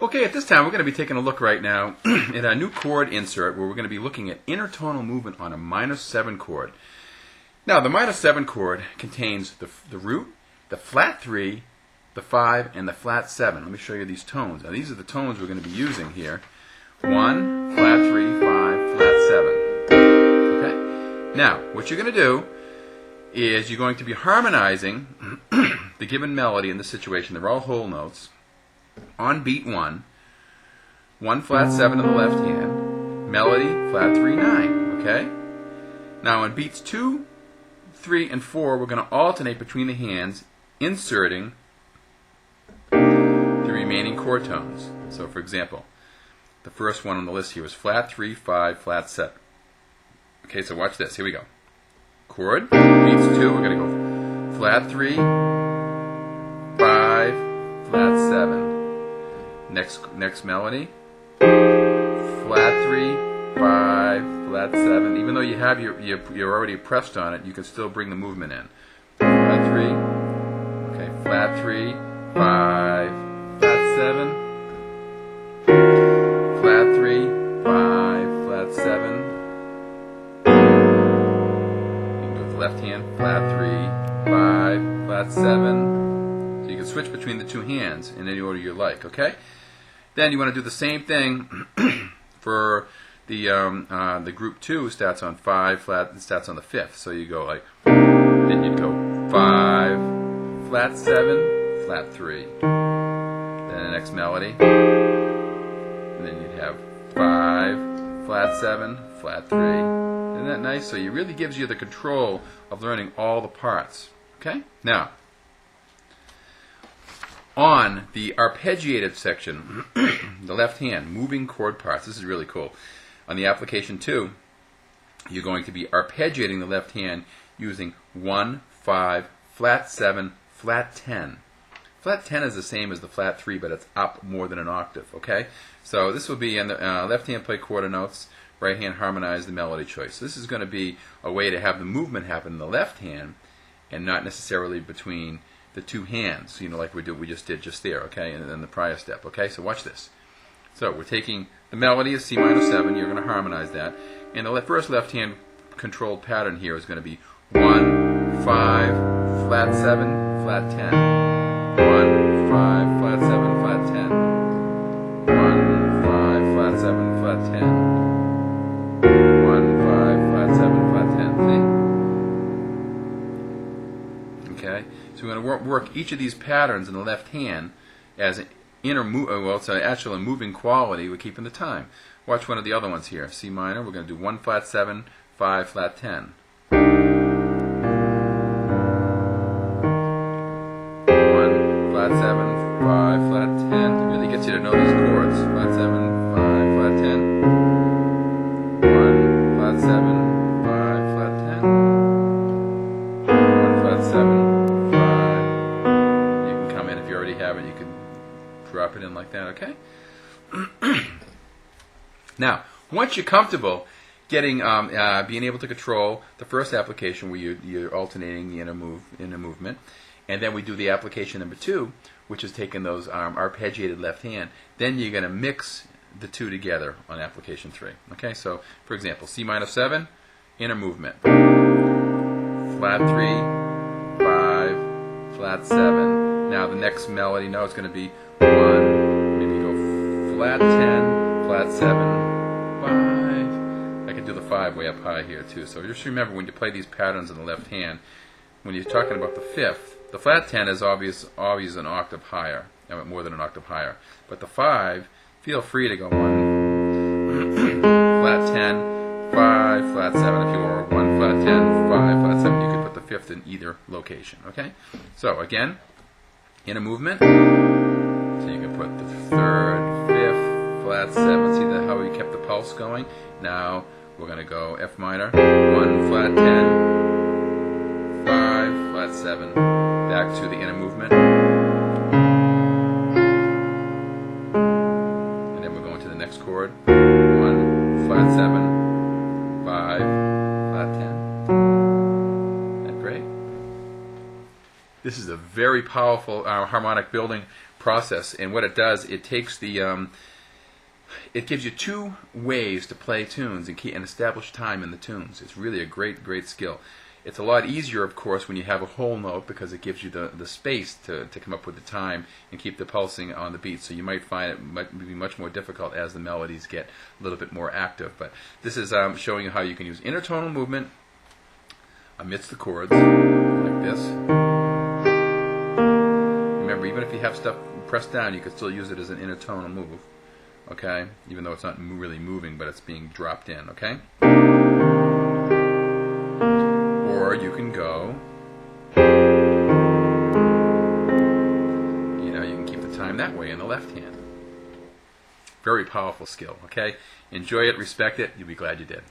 Okay, at this time we're going to be taking a look right now at a new chord insert where we're going to be looking at intertonal movement on a minor 7 chord. Now, the minor 7 chord contains the root, the flat 3, the 5, and the flat 7. Let me show you these tones. Now, these are the tones we're going to be using here. 1, flat 3, 5, flat 7. Okay? Now, what you're going to do is you're going to be harmonizing the given melody in this situation. They're all whole notes. On beat 1, 1 flat 7 in the left hand, melody, flat 3, 9, okay? Now on beats 2, 3, and 4, we're going to alternate between the hands, inserting the remaining chord tones. So for example, the first one on the list here was flat 3, 5, flat 7. Okay, so watch this, here we go. Chord, beats 2, we're going to go flat 3, 5, flat 7. Next melody, flat 3, 5, flat 7. Even though you have you're already pressed on it, you can still bring the movement in. Flat 3, okay, flat 3, 5, flat 7, flat 3, 5, flat 7. You can go with the left hand, flat 3, 5, flat 7. So you can switch between the two hands in any order you like, okay? Then you want to do the same thing for the group 2 starts on 5 flat and starts on the 5th. So you go like, then you'd go 5, flat 7, flat 3. Then the next melody. And then you'd have 5, flat 7, flat 3. Isn't that nice? So it really gives you the control of learning all the parts. Okay? Now, on the arpeggiated section, the left hand, moving chord parts. This is really cool. On the application 2, you're going to be arpeggiating the left hand using 1, 5, flat 7, flat 10. Flat 10 is the same as the flat 3, but it's up more than an octave, okay? So this will be in the left hand play quarter notes, right hand harmonize the melody choice. This is going to be a way to have the movement happen in the left hand and not necessarily between the two hands, you know, like we just did just there, okay, and then the prior step, okay? So watch this. So we're taking the melody is C minor 7, you're going to harmonize that, and the first left hand controlled pattern here is going to be 1, 5, flat 7, flat 10, 1, 5, flat 7, flat 10, 1, 5, flat 7, flat 10, 1, 5, flat 7, flat 10, see? Okay? So we're going to work each of these patterns in the left hand as an well, it's an actual moving quality. We're keeping the time. Watch one of the other ones here. C minor. We're going to do 1 flat 7, 5 flat 10. 1 flat 7, 5 flat 10. It really gets you to know these chords. Flat 7, 5 flat 10. 1 flat 7, 5 flat 10. 1 flat 7. Have it, you can drop it in like that, okay? Now, once you're comfortable getting being able to control the first application where you're alternating the inner movement, and then we do the application number 2, which is taking those arpeggiated left hand, then you're going to mix the two together on application 3. Okay, so for example, C minor 7, inner movement, flat 3, 5, flat 7. Now the next melody, now it's going to be 1, maybe go flat 10, flat 7, 5. I can do the 5 way up high here too. So just remember when you play these patterns in the left hand, when you're talking about the 5th, the flat 10 is always an octave higher, more than an octave higher. But the 5, feel free to go 1, flat 10, 5, flat 7. If you were 1, flat 10, 5, flat 7, you could put the 5th in either location. Okay? So again, in a movement, so you can put the 3rd, 5th, flat 7. See how we kept the pulse going? Now we're going to go F minor, 1 flat 10, 5 flat 7, back to the inner movement, and then we're going to the next chord, 1 flat 7, 5 flat 10. Isn't that great? This This is a very powerful harmonic building process, and what it does, it takes the it gives you two ways to play tunes and establish time in the tunes. It's really a great skill. It's a lot easier, of course, when you have a whole note because it gives you the space to come up with the time and keep the pulsing on the beat. So you might find it might be much more difficult as the melodies get a little bit more active. But this is showing you how you can use intertonal movement amidst the chords, like this. Remember, even if you have stuff pressed down, you can still use it as an intertonal move. Okay? Even though it's not really moving, but it's being dropped in. Okay? Or you can go, you can keep the time that way in the left hand. Very powerful skill, okay? Enjoy it, respect it, you'll be glad you did.